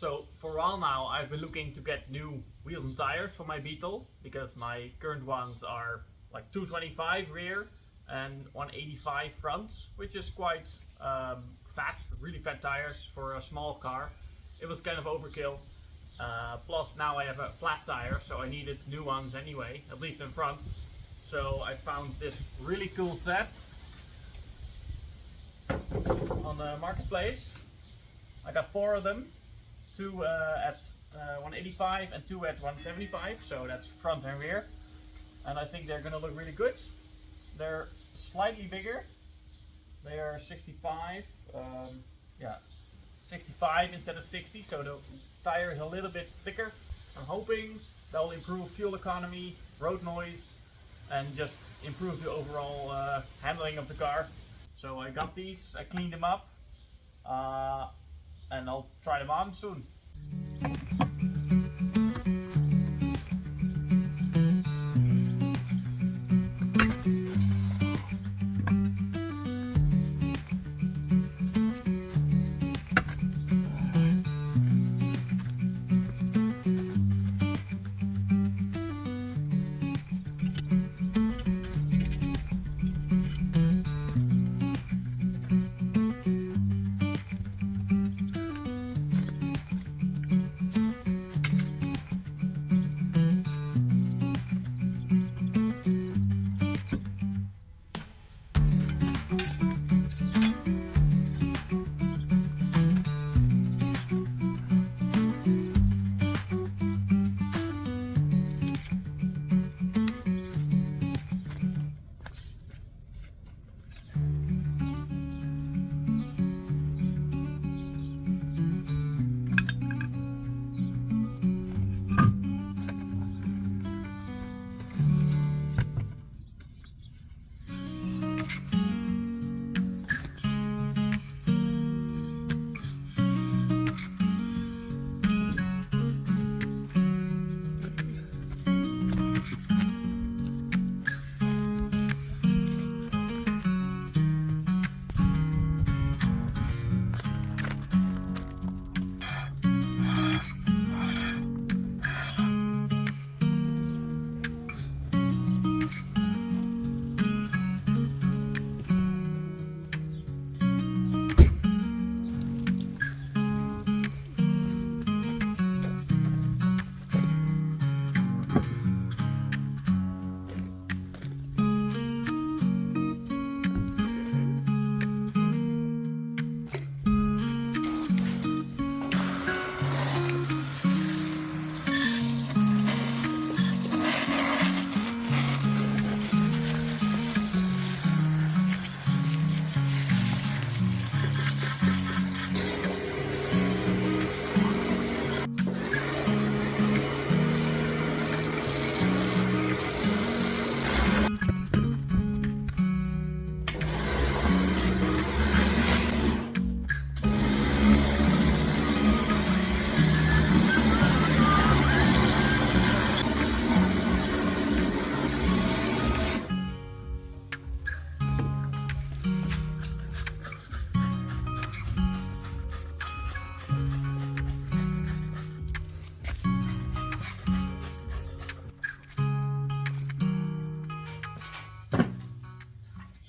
So for a while now I've been looking to get new wheels and tires for my Beetle because my current ones are like 225 rear and 185 front, which is quite fat, really fat tires for a small car. It was kind of overkill. Plus now I have a flat tire, so I needed new ones anyway, at least in front. So I found this really cool set on the marketplace. I got 4 of them. 2 at 185 and 2 at 175, so that's front and rear, and I think they're gonna look really good. They're slightly bigger. They are 65, 65 instead of 60, so the tire is a little bit thicker. I'm hoping they'll improve fuel economy, road noise, and just improve the overall handling of the car. So I got these, I cleaned them up, and I'll try them on soon.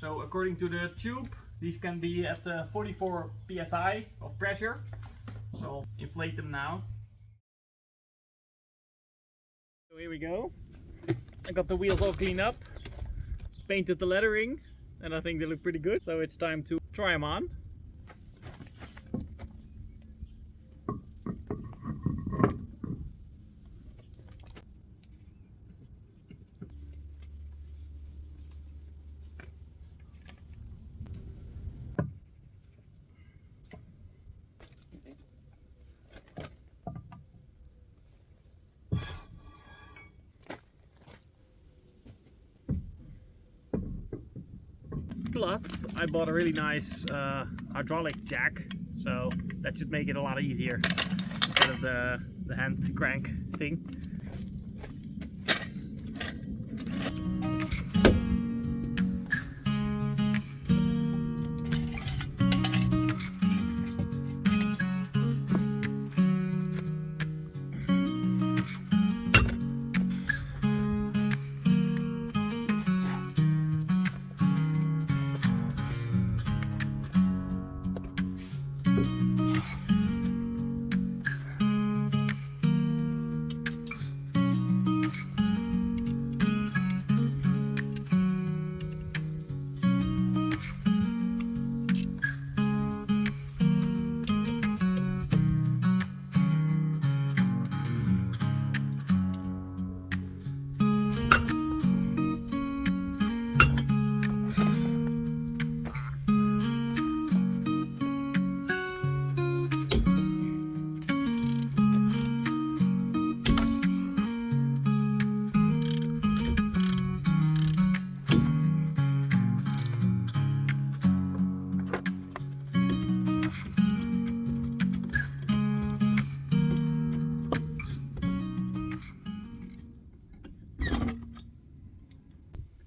So according to the tube, these can be at 44 psi of pressure. So I'll inflate them now. So here we go. I got the wheels all cleaned up, painted the lettering, and I think they look pretty good. So it's time to try them on. Plus, I bought a really nice hydraulic jack, so that should make it a lot easier instead of the hand crank thing.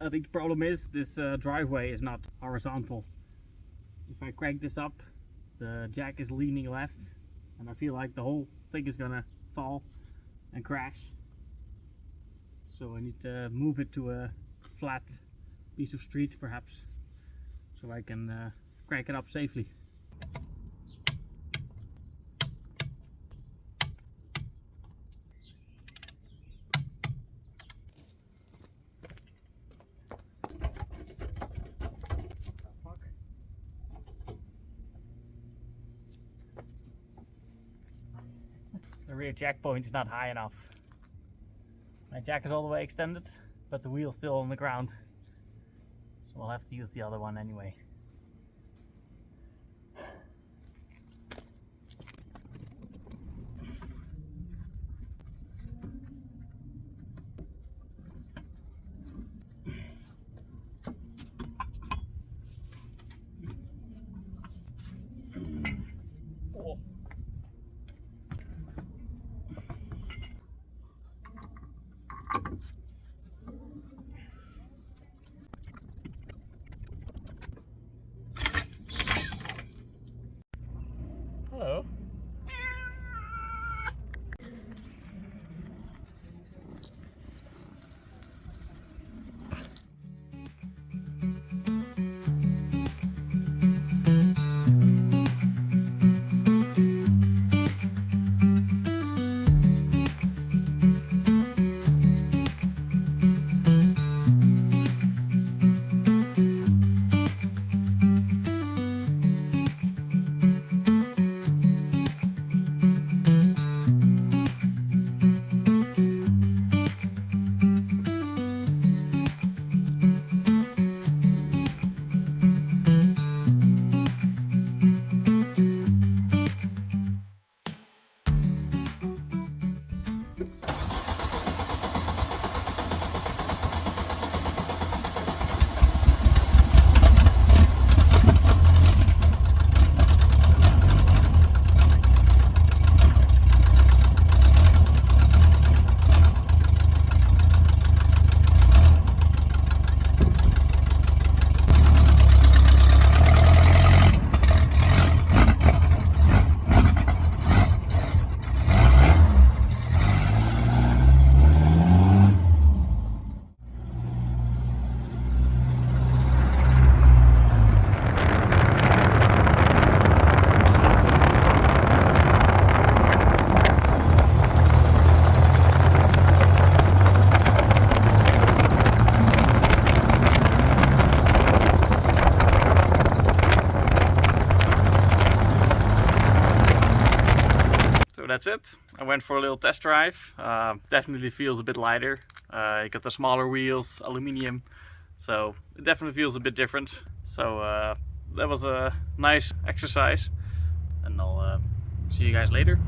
I think the problem is this driveway is not horizontal. If I crank this up, the jack is leaning left, and I feel like the whole thing is gonna fall and crash. So I need to move it to a flat piece of street perhaps, so I can crank it up safely. The rear jack point is not high enough. My jack is all the way extended, but the wheel's still on the ground. So I'll have to use the other one anyway. Oh. Hello. So that's it. I went for a little test drive. Definitely feels a bit lighter. You got the smaller wheels, aluminium, so it definitely feels a bit different. So that was a nice exercise, and I'll see you guys later.